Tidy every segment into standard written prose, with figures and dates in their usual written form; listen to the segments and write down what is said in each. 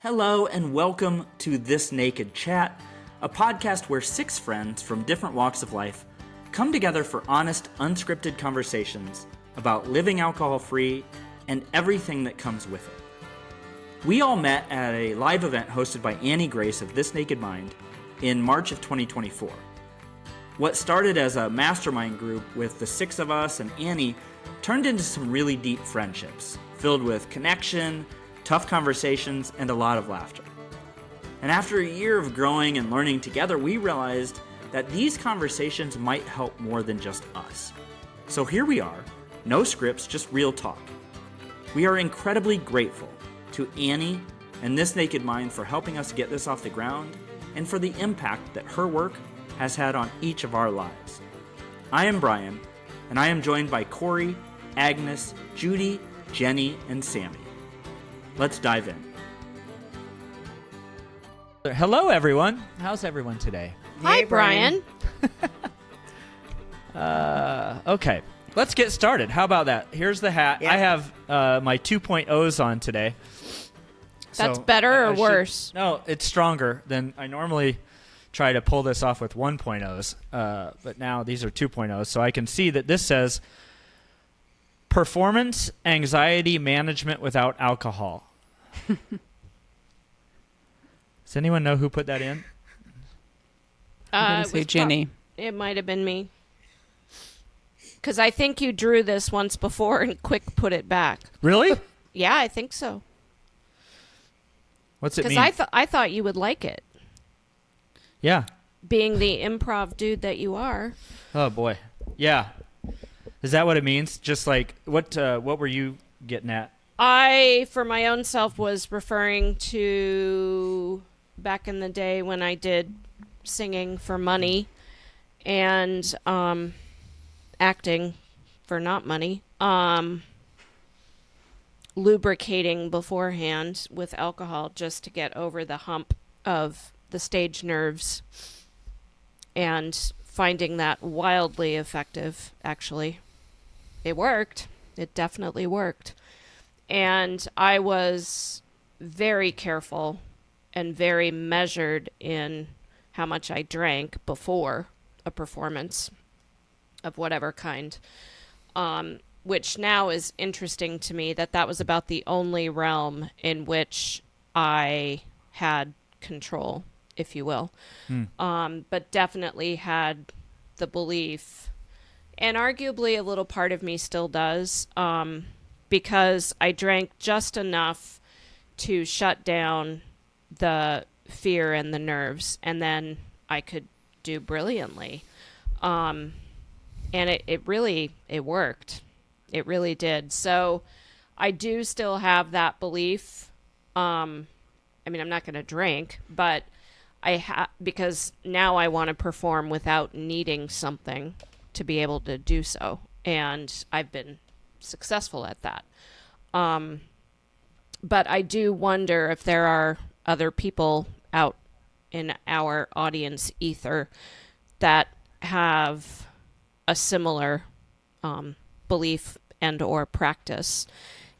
Hello and welcome to This Naked Chat, a podcast where six friends from different walks of life come together for honest, unscripted conversations about living alcohol-free and everything that comes with it. We all met at a live event hosted by Annie Grace of This Naked Mind in March of 2024. What started as a mastermind group with the six of us and Annie turned into some really deep friendships, filled with connection, tough conversations, and a lot of laughter. And after a year of growing and learning together, we realized that these conversations might help more than just us. So here we are, no scripts, just real talk. We are incredibly grateful to Annie and This Naked Mind for helping us get this off the ground and for the impact that her work has had on each of our lives. I am Brian, and I am joined by Kori, Agnes, Judi, Jenie, and Sammie. Let's dive in. Hello, everyone. How's everyone today? Hi, Brian. Okay, let's get started. How about that? Here's the hat. Yeah. I have my 2.0s on today. That's So better or I should- worse? No, it's stronger than I normally try to pull this off with 1.0s. But now these are 2.0s, so I can see that this says Performance Anxiety Management Without Alcohol. Does anyone know who put that in? I'm gonna say Jenie. It might have been me. Because I think you drew this once before and quick put it back. Really? Yeah, I think so. What's it Because mean? I thought you would like it, Yeah. being the improv dude that you are. Oh boy. Yeah. Is that what it means? Just like what were you getting at? I, for my own self, was referring to back in the day when I did singing for money and acting for not money. Lubricating beforehand with alcohol just to get over the hump of the stage nerves, and finding that wildly effective. Actually, it worked. It definitely worked. And I was very careful and very measured in how much I drank before a performance of whatever kind. Which now is interesting to me that was about the only realm in which I had control, if you will. But definitely had the belief, and arguably a little part of me still does, because I drank just enough to shut down the fear and the nerves, and then I could do brilliantly. And it really worked. It really did. So I do still have that belief. I mean, I'm not going to drink, but because now I want to perform without needing something to be able to do so. And I've been successful at that. But I do wonder if there are other people out in our audience ether that have a similar belief and or practice.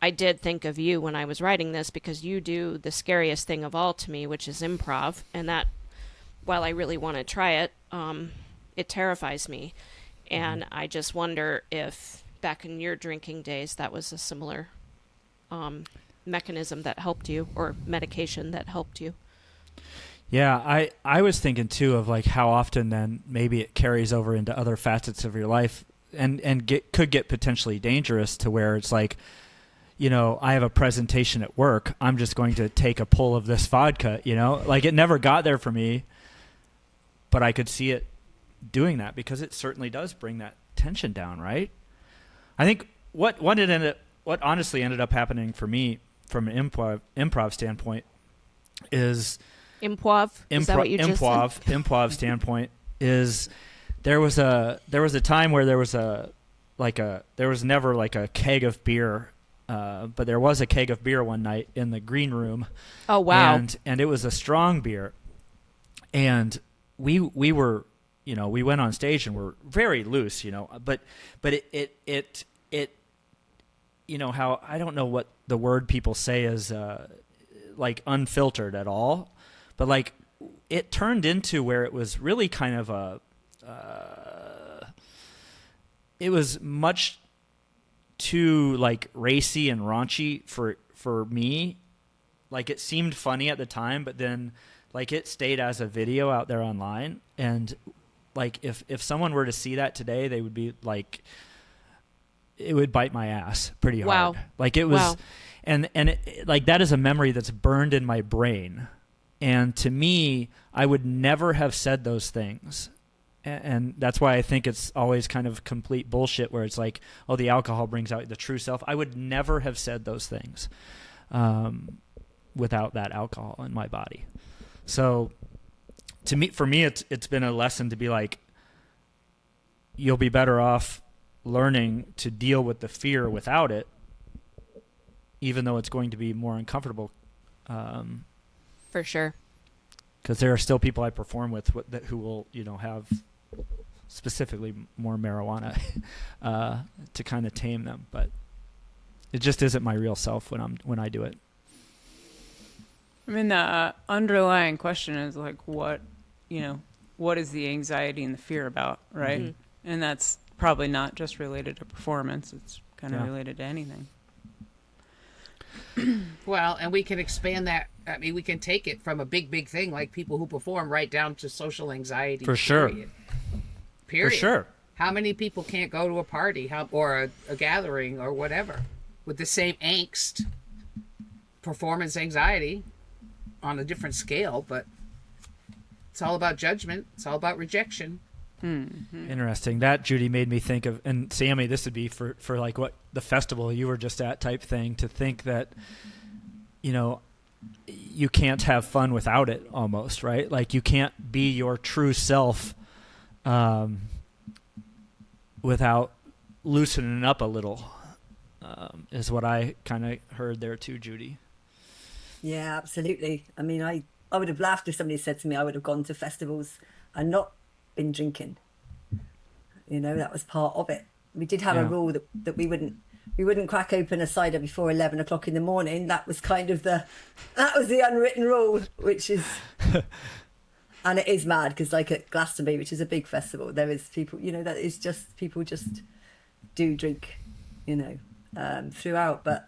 I did think of you when I was writing this because you do the scariest thing of all to me, which is improv. And that, while I really want to try it, it terrifies me. And I just wonder if back in your drinking days, that was a similar mechanism that helped you, or medication that helped you. Yeah, I was thinking too of like how often then maybe it carries over into other facets of your life and could get potentially dangerous to where it's like, you know, I have a presentation at work, I'm just going to take a pull of this vodka, you know? Like it never got there for me, but I could see it doing that because it certainly does bring that tension down, right? I think what honestly ended up happening for me from an improv standpoint is Is that what you just said? Improv standpoint is there was a time where there was never like a keg of beer, but there was a keg of beer one night in the green room. Oh wow! And it was a strong beer, and we were, you know, we went on stage and we're very loose, you know, but it you know, how I don't know what the word people say is like unfiltered at all, but like it turned into where it was really kind of it was much too like racy and raunchy for me. Like it seemed funny at the time, but then like it stayed as a video out there online, and like if someone were to see that today, they would be like, it would bite my ass pretty hard. Wow. Like it was, and it, like that is a memory that's burned in my brain. And to me, I would never have said those things. And that's why I think it's always kind of complete bullshit where it's like, oh, the alcohol brings out the true self. I would never have said those things without that alcohol in my body. So for me, it's been a lesson to be like, you'll be better off learning to deal with the fear without it, even though it's going to be more uncomfortable. For sure. Because there are still people I perform with who will, have specifically more marijuana to kind of tame them, but it just isn't my real self when I do it. I mean, the underlying question is like, what is the anxiety and the fear about, right? Mm-hmm. And that's probably not just related to performance. It's kind of related to anything. Well, and we can expand that. I mean, we can take it from a big thing like people who perform right down to social anxiety. For sure. Period. For sure. How many people can't go to a party or a gathering or whatever with the same angst, performance anxiety on a different scale, but it's all about judgment. It's all about rejection. Mm-hmm. Interesting. That, Judi, made me think of, and Sammie, this would be for like what the festival you were just at type thing, to think that, you can't have fun without it almost, right? Like you can't be your true self without loosening up a little, is what I kind of heard there too, Judi. Yeah, absolutely. I mean, I would have laughed if somebody said to me I would have gone to festivals and not been drinking. That was part of it. We did have a rule that we wouldn't crack open a cider before 11 o'clock in the morning. That was kind of that was the unwritten rule, which is, and it is mad because like at Glastonbury, which is a big festival, there is people, that is just, people just do drink, throughout. But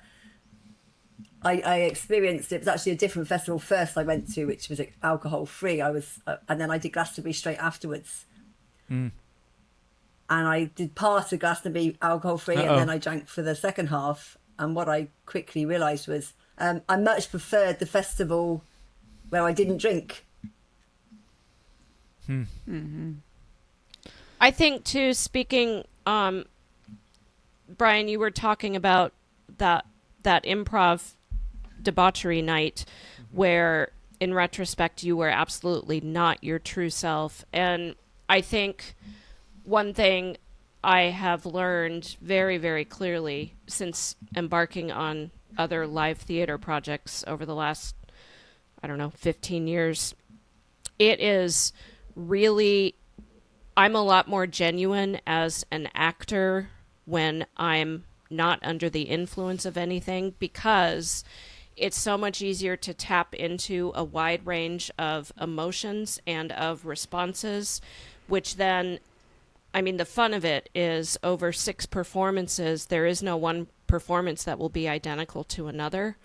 I experienced, it was actually a different festival first I went to, which was alcohol free. And then I did Glastonbury straight afterwards. And I did part of Glastonbury alcohol free, and then I drank for the second half. And what I quickly realised was I much preferred the festival where I didn't drink. Mm-hmm. I think too, speaking, Brian, you were talking about that improv debauchery night where in retrospect you were absolutely not your true self. And I think one thing I have learned very, very clearly since embarking on other live theater projects over the last, 15 years, it is really, I'm a lot more genuine as an actor when I'm not under the influence of anything, because it's so much easier to tap into a wide range of emotions and of responses, which then, the fun of it is over 6 performances, there is no one performance that will be identical to another.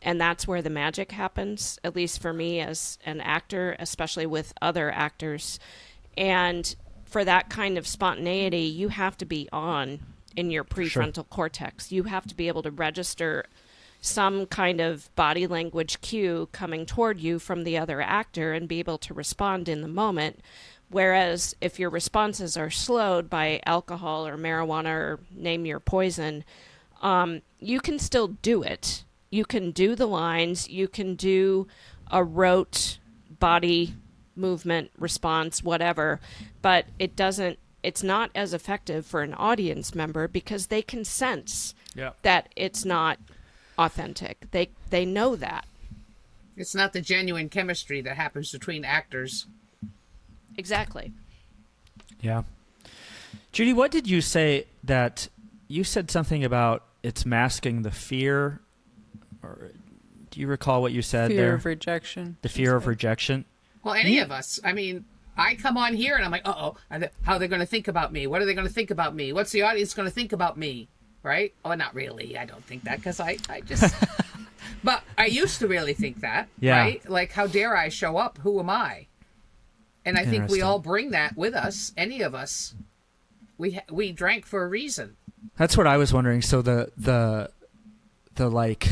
And that's where the magic happens, at least for me as an actor, especially with other actors. And for that kind of spontaneity, you have to be on in your prefrontal cortex. You have to be able to register some kind of body language cue coming toward you from the other actor and be able to respond in the moment. Whereas if your responses are slowed by alcohol or marijuana or name your poison, you can still do it. You can do the lines. You can do a rote body movement response, whatever, but it's not as effective for an audience member because they can sense that it's not authentic. They know that. It's not the genuine chemistry that happens between actors. Exactly. Yeah. Judi, what did you say that you said something about it's masking the fear or do you recall what you said Fear there? of rejection. The fear of rejection. Well, any of us. I mean, I come on here and I'm like, how are they going to think about me? What are they going to think about me? What's the audience going to think about me? Right? Oh, not really. I don't think that because I just... But I used to really think that, right? Like, how dare I show up? Who am I? And I think we all bring that with us, any of us. We drank for a reason. That's what I was wondering. So the like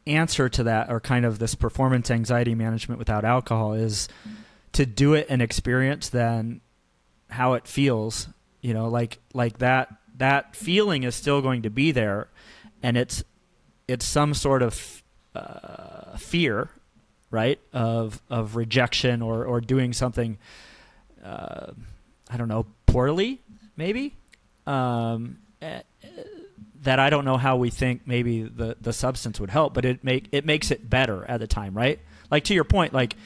answer to that, or kind of this performance anxiety management without alcohol, is to do it and experience then how it feels, like that feeling is still going to be there, and it's some sort of fear, right, of rejection or doing something I don't know, poorly maybe, that I don't know how we think maybe the substance would help, but it makes it better at the time, right? Like, to your point, like,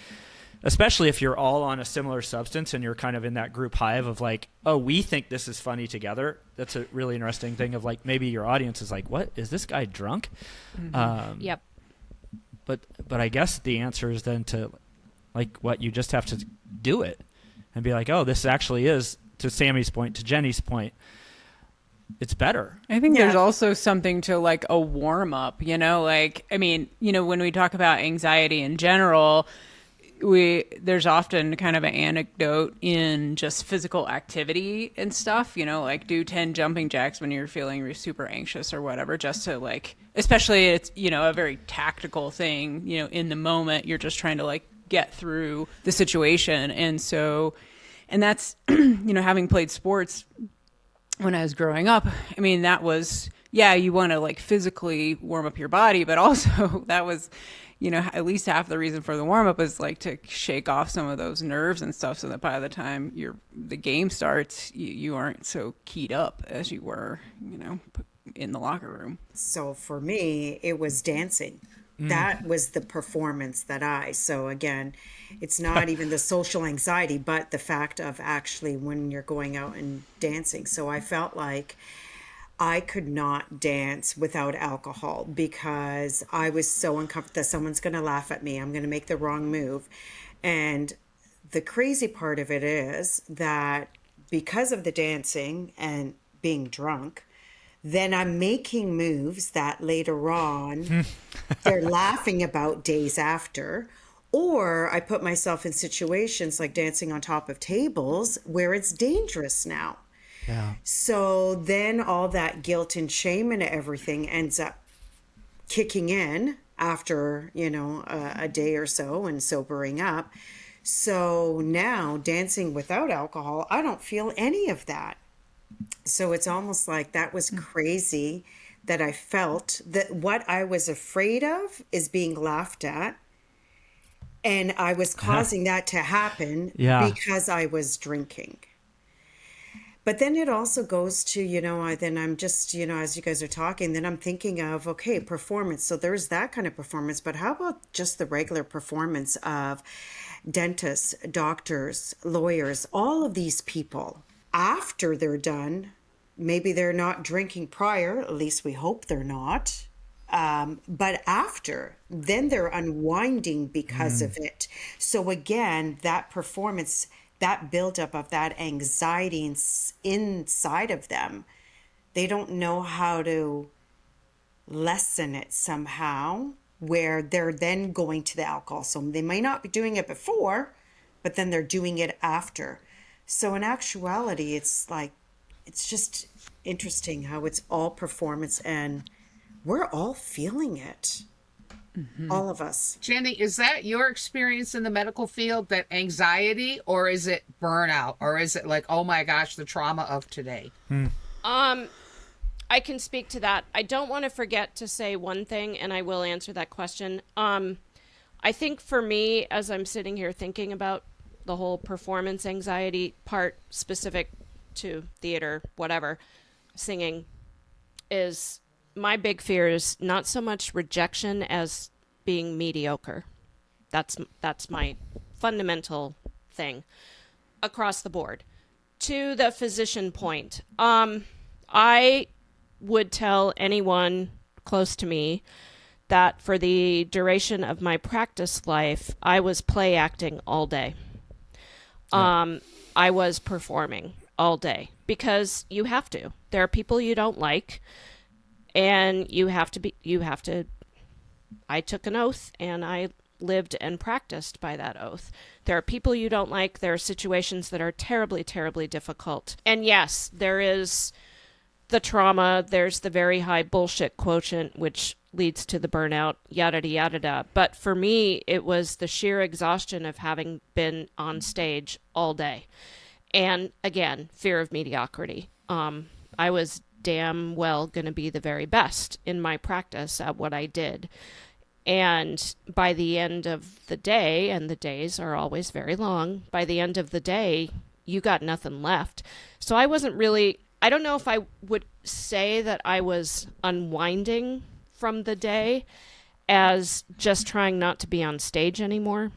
especially if you're all on a similar substance and you're kind of in that group hive of like, oh, we think this is funny together. That's a really interesting thing of like, maybe your audience is like, what, is this guy drunk? Mm-hmm. Yep. But I guess the answer is then to, like, what, you just have to do it and be like, oh, this actually is, to Sammie's point, to Jenie's point, it's better. I think there's also something to like a warm up, like, I mean, when we talk about anxiety in general, there's often kind of an anecdote in just physical activity and stuff, like do 10 jumping jacks when you're feeling super anxious or whatever, just to like, especially it's, a very tactical thing, in the moment, you're just trying to like get through the situation. And so, and that's, having played sports when I was growing up, I mean, that was, you want to like physically warm up your body, but also that was, at least half the reason for the warm up is like to shake off some of those nerves and stuff, so that by the time the game starts, you aren't so keyed up as you were, in the locker room. So for me, it was dancing. That was the performance so again, it's not even the social anxiety, but the fact of actually when you're going out and dancing. So I felt like I could not dance without alcohol because I was so uncomfortable that someone's going to laugh at me. I'm going to make the wrong move. And the crazy part of it is that because of the dancing and being drunk, then I'm making moves that later on they're laughing about days after. Or I put myself in situations like dancing on top of tables where it's dangerous now. Yeah. So then all that guilt and shame and everything ends up kicking in after, a day or so and sobering up. So now dancing without alcohol, I don't feel any of that. So it's almost like that was crazy that I felt that what I was afraid of is being laughed at. And I was causing that to happen because I was drinking. But then it also goes to, then I'm just, as you guys are talking, then I'm thinking of, okay, performance. So there's that kind of performance. But how about just the regular performance of dentists, doctors, lawyers, all of these people? After they're done, maybe they're not drinking prior, at least we hope they're not. But after, then they're unwinding because of it. So again, that performance, that buildup of that anxiety inside of them, they don't know how to lessen it somehow, where they're then going to the alcohol. So they might not be doing it before, but then they're doing it after. So in actuality, it's like, it's just interesting how it's all performance and we're all feeling it. All of us. Jenie, is that your experience in the medical field, that anxiety, or is it burnout, or is it like, oh my gosh, the trauma of today? I can speak to that. I don't want to forget to say one thing, and I will answer that question. I think for me, as I'm sitting here thinking about the whole performance anxiety part specific to theater, whatever, singing, is my big fear is not so much rejection as being mediocre. That's my fundamental thing across the board. To the physician point, I would tell anyone close to me that for the duration of my practice life, I was play acting all day. I was performing all day because you have to. There are people you don't like, and you have to. I took an oath, and I lived and practiced by that oath. There are people you don't like. There are situations that are terribly, terribly difficult. And yes, there is the trauma. There's the very high bullshit quotient, which leads to the burnout, yada, yada, yada. But for me, it was the sheer exhaustion of having been on stage all day. And again, fear of mediocrity. I was damn well going to be the very best in my practice at what I did. And by the end of the day, and the days are always very long, by the end of the day, you got nothing left. So I wasn't really, I don't know if I would say that I was unwinding from the day as just trying not to be on stage anymore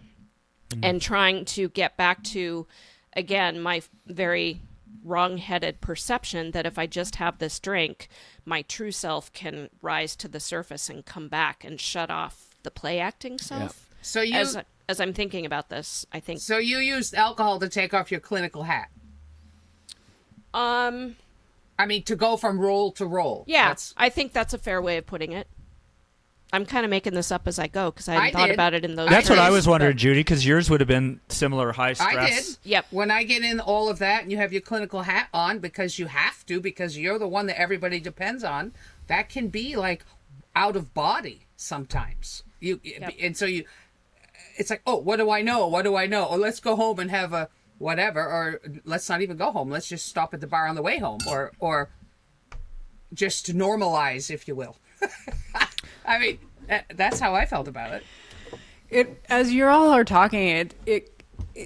and trying to get back to, again, my very wrong-headed perception that if I just have this drink, my true self can rise to the surface and come back and shut off the play acting self. Yeah. So you, as I'm thinking about this, I think. So you used alcohol to take off your clinical hat. I mean, to go from role to role. Yeah, I think that's a fair way of putting it. I'm kind of making this up as I go because I hadn't thought about it in those That's terms, what I was wondering, but Judi, because yours would have been similar high stress. I did. Yep. When I get in all of that and you have your clinical hat on because you have to, because you're the one that everybody depends on, that can be like out of body sometimes. And so it's like, oh, what do I know? What do I know? Or let's go home and have a whatever, or let's not even go home. Let's just stop at the bar on the way home, or just to normalize, if you will. I mean, that's how I felt about it. As you all are talking,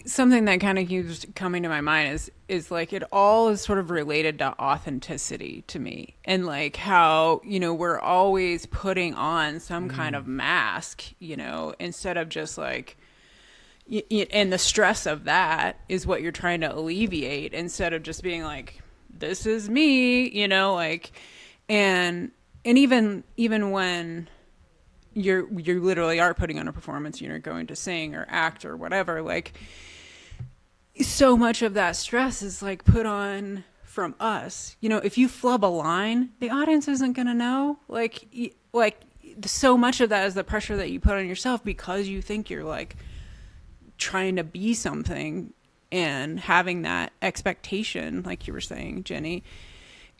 something that kind of keeps coming to my mind is like it all is sort of related to authenticity to me, and like how, you know, we're always putting on some kind of mask, you know, instead of just like, and the stress of that is what you're trying to alleviate instead of just being like, this is me, you know, like, and even when you literally are putting on a performance, you're going to sing or act or whatever, like so much of that stress is like put on from us. You know, if you flub a line, the audience isn't going to know. Like so much of that is the pressure that you put on yourself because you think you're like trying to be something and having that expectation, like you were saying, Jenny.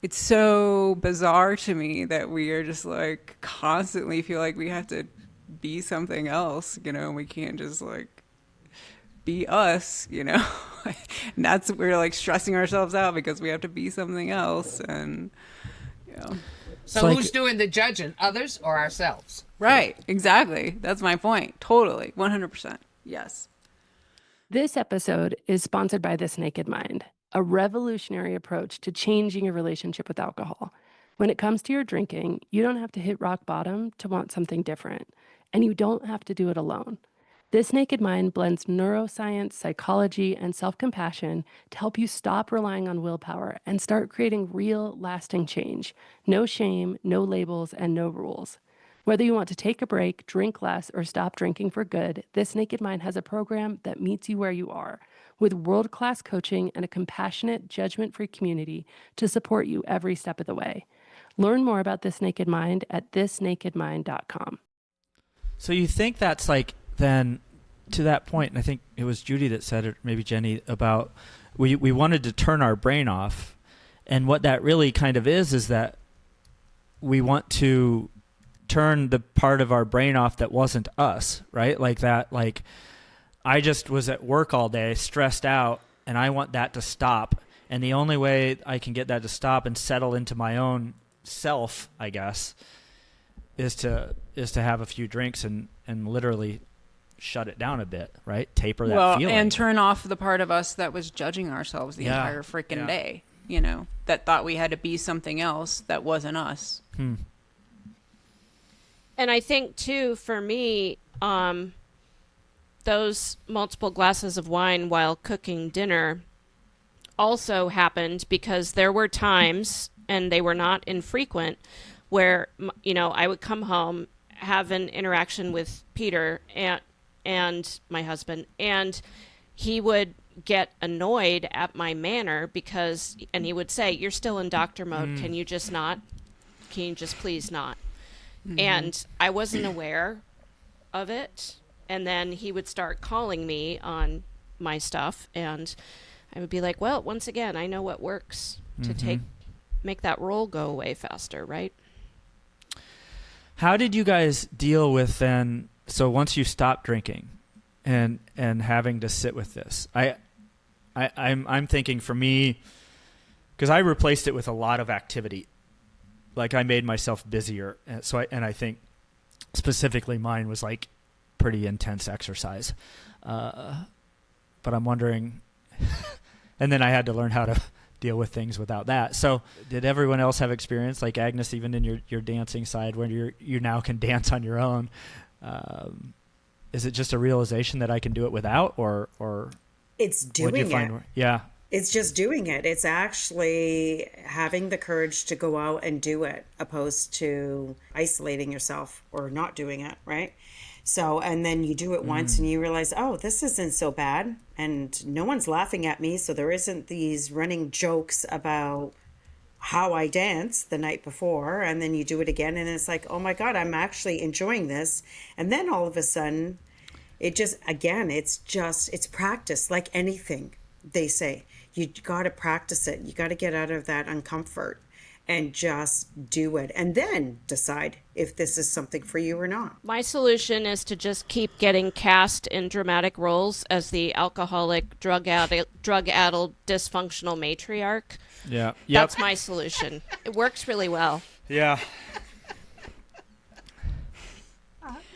It's so bizarre to me that we are just like constantly feel like we have to be something else, you know, we can't just like be us, you know. And that's, we're like stressing ourselves out because we have to be something else. And, you know. So who's doing the judging, others or ourselves? Right, exactly. That's my point. Totally, 100%. Yes. This episode is sponsored by This Naked Mind, a revolutionary approach to changing your relationship with alcohol. When it comes to your drinking, you don't have to hit rock bottom to want something different, and you don't have to do it alone. This Naked Mind blends neuroscience, psychology, and self-compassion to help you stop relying on willpower and start creating real, lasting change. No shame, no labels, and no rules. Whether you want to take a break, drink less, or stop drinking for good, This Naked Mind has a program that meets you where you are, with world-class coaching and a compassionate, judgment-free community to support you every step of the way. Learn more about This Naked Mind at thisnakedmind.com. So you think that's like, then to that point, and I think it was Judi that said it, maybe Jenny, about we wanted to turn our brain off. And what that really kind of is that we want to turn the part of our brain off that wasn't us, right? Like that, like I just was at work all day, stressed out, and I want that to stop. And the only way I can get that to stop and settle into my own self, I guess, is to have a few drinks and literally shut it down a bit, right? Taper that feeling. And turn off the part of us that was judging ourselves the entire freaking day, you know, that thought we had to be something else that wasn't us. And I think, too, for me, those multiple glasses of wine while cooking dinner also happened because there were times, and they were not infrequent, where, you know, I would come home have an interaction with Peter and my husband, and he would get annoyed at my manner and he would say, "You're still in doctor mode. Can you just not? Can you just please not?" And I wasn't aware of it. And then he would start calling me on my stuff, and I would be like, well, once again, I know what works to make that roll go away faster, right? How did you guys deal with then? So once you stopped drinking and having to sit with this, I'm thinking for me, because I replaced it with a lot of activity. Like I made myself busier. And I think specifically mine was like pretty intense exercise. But I'm wondering, and then I had to learn how to deal with things without that. So did everyone else have experience, like Agnes, even in your dancing side, when you now can dance on your own? Is it just a realization that I can do it without, or it's doing it? Yeah. It's just doing it. It's actually having the courage to go out and do it, opposed to isolating yourself or not doing it, right? So, and then you do it once and you realize, oh, this isn't so bad. And no one's laughing at me. So there isn't these running jokes about how I danced the night before. And then you do it again. And it's like, oh my God, I'm actually enjoying this. And then all of a sudden, it just, again, it's practice, like anything they say. You got to practice it. You got to get out of that uncomfort and just do it, and then decide if this is something for you or not. My solution is to just keep getting cast in dramatic roles as the alcoholic, drug-addled, dysfunctional matriarch. Yeah. Yep. That's my solution. It works really well. Yeah.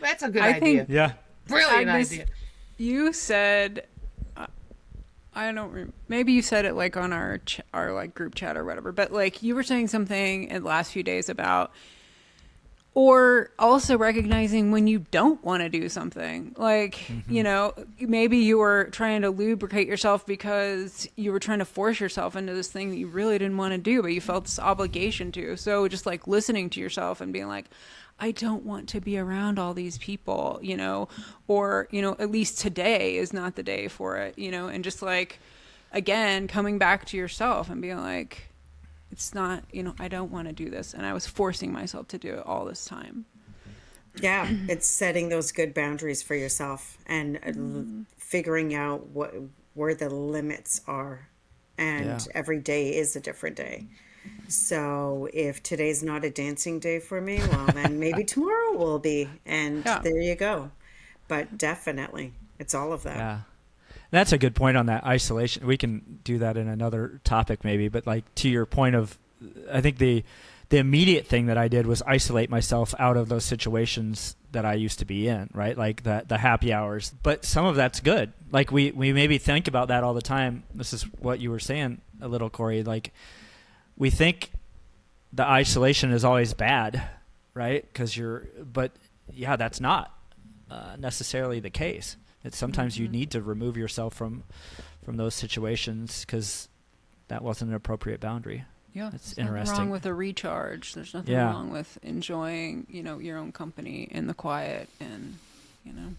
That's a good idea. Yeah. Brilliant Agnes, idea. You said, I don't remember, maybe you said it like on our like group chat or whatever, but like you were saying something in the last few days about, or also recognizing when you don't want to do something, like, you know, maybe you were trying to lubricate yourself because you were trying to force yourself into this thing that you really didn't want to do, but you felt this obligation to. So just like listening to yourself and being like, I don't want to be around all these people, you know, or, you know, at least today is not the day for it, you know, and just like, again, coming back to yourself and being like, it's not, you know, I don't want to do this. And I was forcing myself to do it all this time. Yeah, it's setting those good boundaries for yourself and figuring out where the limits are. And every day is a different day. So if today's not a dancing day for me, well, then maybe tomorrow will be. And there you go. But definitely, it's all of that. Yeah. That's a good point on that isolation. We can do that in another topic maybe, but like to your point of, I think the immediate thing that I did was isolate myself out of those situations that I used to be in, right? Like the happy hours. But some of that's good. Like we maybe think about that all the time. This is what you were saying a little, Kori, like, we think the isolation is always bad, right? But that's not necessarily the case. It's sometimes you need to remove yourself from those situations because that wasn't an appropriate boundary. Yeah, it's there's interesting. nothing wrong with a recharge. There's nothing wrong with enjoying, you know, your own company in the quiet and, you know.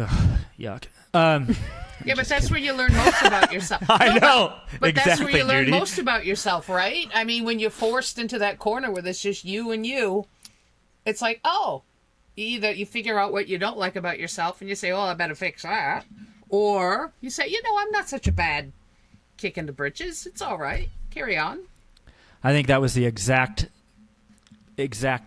Ugh, yuck. Yeah, but that's where you learn most about yourself. I know. But exactly, that's where you learn Judi. most about yourself, right? I mean, when you're forced into that corner where it's just you and you, it's like, oh, either you figure out what you don't like about yourself and you say, oh, I better fix that. Or you say, you know, I'm not such a bad kick in the britches. It's all right. Carry on. I think that was the exact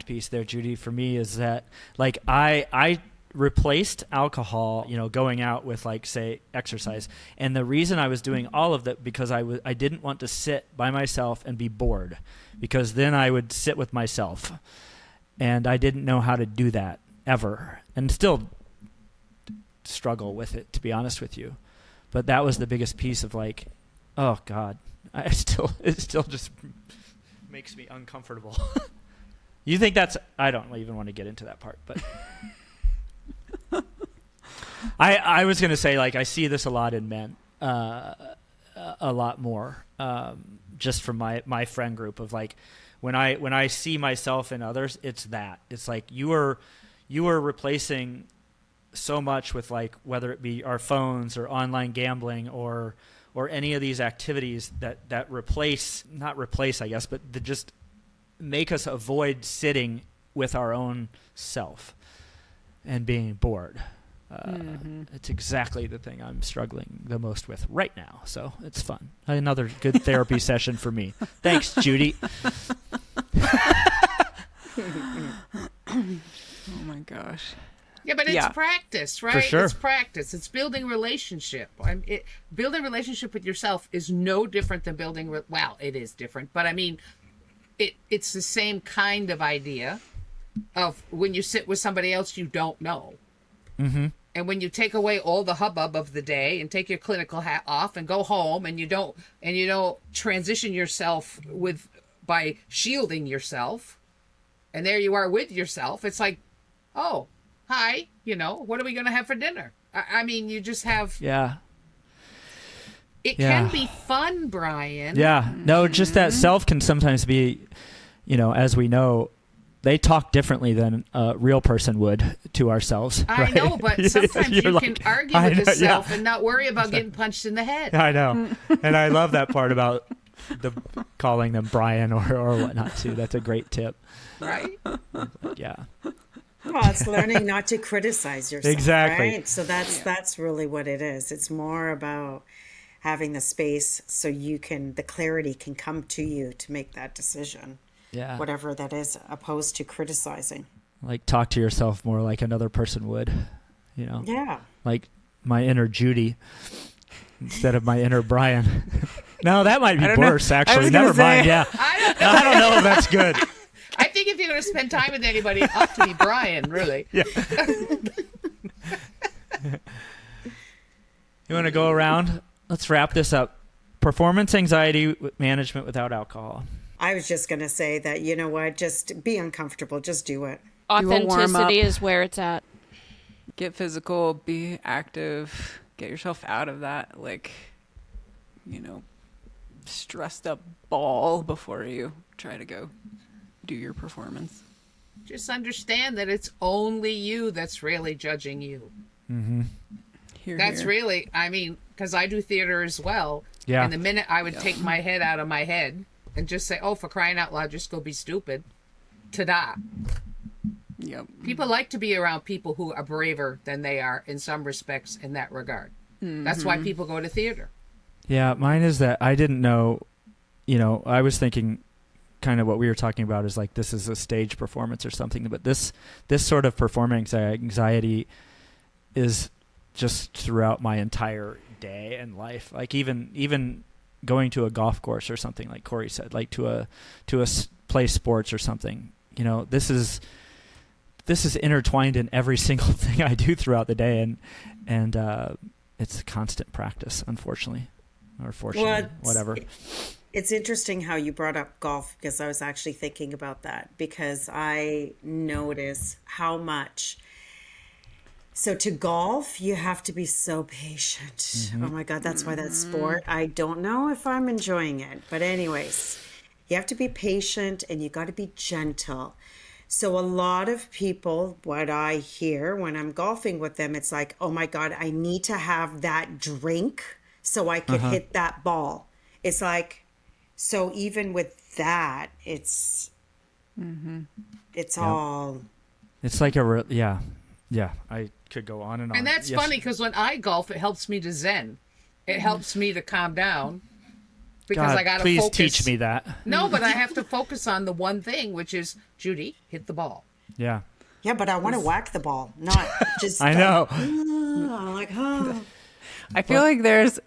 piece there, Judi, for me, is that like I replaced alcohol, you know, going out with like, say, exercise. And the reason I was doing all of that because I didn't want to sit by myself and be bored, because then I would sit with myself. And I didn't know how to do that ever, and still struggle with it, to be honest with you. But that was the biggest piece of like, oh God, it still just makes me uncomfortable. You think I don't even want to get into that part, but I was going to say, like, I see this a lot in men, a lot more, just from my friend group of like, when I see myself in others, it's like you're you were replacing so much with, like, whether it be our phones or online gambling or any of these activities that not replace, I guess, but that just make us avoid sitting with our own self and being bored. It's exactly the thing I'm struggling the most with right now. So it's fun. Another good therapy session for me. Thanks, Judi. Oh my gosh. Yeah, but it's practice, right? For sure. It's practice. It's building relationship. Building relationship with yourself is no different than building. Well, it is different, but I mean, it's the same kind of idea of when you sit with somebody else you don't know, and when you take away all the hubbub of the day and take your clinical hat off and go home, and you don't transition yourself by shielding yourself, and there you are with yourself. It's like, oh. Hi, what are we going to have for dinner? I mean, you just have... Yeah. It can be fun, Brian. Yeah. No, just that self can sometimes be, as we know, they talk differently than a real person would to ourselves. I know, but sometimes you can argue with the self and not worry about getting punched in the head. I know. And I love that part about calling them Brian or whatnot, too. That's a great tip. Right? Yeah. Well, it's learning not to criticize yourself. Exactly. Right? So that's really what it is. It's more about having the space so the clarity can come to you to make that decision. Yeah. Whatever that is, opposed to criticizing. Like, talk to yourself more like another person would, Yeah. Like my inner Judi instead of my inner Brian. No, that might be worse, actually. Never mind. Yeah. I don't know if that's good. I think if you're going to spend time with anybody, it ought to be Brian, really. Yeah. You want to go around? Let's wrap this up. Performance anxiety management without alcohol. I was just going to say that, you know what, just be uncomfortable. Just do it. Authenticity is where it's at. Get physical, be active, get yourself out of that, stressed up ball before you try to go do your performance. Just understand that it's only you that's really judging you. Mm-hmm. That's really, because I do theater as well. Yeah. And the minute I would take my head out of my head and just say, oh, for crying out loud, just go be stupid. Ta-da. Yep. People like to be around people who are braver than they are in some respects in that regard. Mm-hmm. That's why people go to theater. Yeah, mine is that I didn't know, I was thinking kind of what we were talking about is like this is a stage performance or something, but this sort of performance anxiety is just throughout my entire day and life. Like even going to a golf course or something, like Kori said, like to play sports or something. This is intertwined in every single thing I do throughout the day, and it's a constant practice, unfortunately, or fortunately, whatever. It's interesting how you brought up golf, because I was actually thinking about that, because I notice how much. So to golf, you have to be so patient. Mm-hmm. Oh my God, that's why that sport, I don't know if I'm enjoying it. But anyways, you have to be patient and you got to be gentle. So a lot of people, what I hear when I'm golfing with them, it's like, oh my God, I need to have that drink so I can hit that ball. It's like, so even with that, it's all. It's like I could go on and on. And that's funny, because when I golf, it helps me to zen. It helps me to calm down. Because I got to focus. Please teach me that. No, but I have to focus on the one thing, which is, Judi, hit the ball. Yeah. Yeah, but I want to whack the ball, not just. I know. I'm like, oh. I feel like there's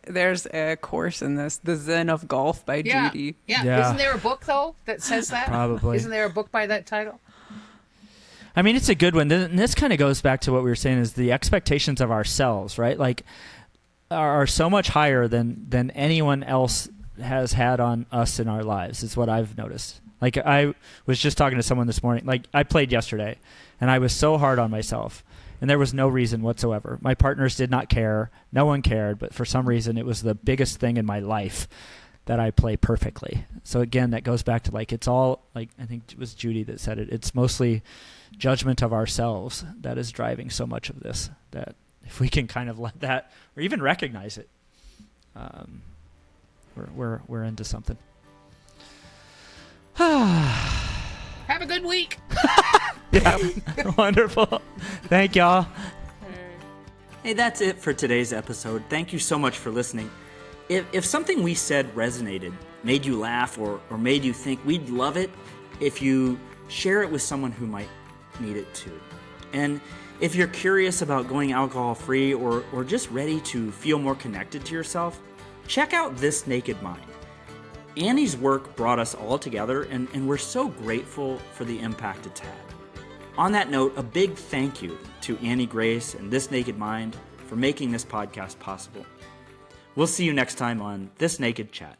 a course in this, The Zen of Golf by Judi. Yeah. Isn't there a book, though, that says that? Probably. Isn't there a book by that title? I mean, it's a good one. And this kind of goes back to what we were saying, is the expectations of ourselves, right? Like, are so much higher than anyone else has had on us in our lives, is what I've noticed. Like, I was just talking to someone this morning. Like, I played yesterday, and I was so hard on myself, and there was no reason whatsoever. My partners did not care. No one cared, but for some reason, it was the biggest thing in my life that I play perfectly. So again, that goes back to like, it's all like, I think it was Judi that said it. It's mostly judgment of ourselves that is driving so much of this, that if we can kind of let that, or even recognize it, we're into something. Have a good week. Yeah, wonderful. Thank y'all. Hey, that's it for today's episode. Thank you so much for listening. If something we said resonated, made you laugh, or made you think, we'd love it if you share it with someone who might need it too. And if you're curious about going alcohol-free or just ready to feel more connected to yourself, check out This Naked Mind. Annie's work brought us all together, and we're so grateful for the impact it's had. On that note, a big thank you to Annie Grace and This Naked Mind for making this podcast possible. We'll see you next time on This Naked Chat.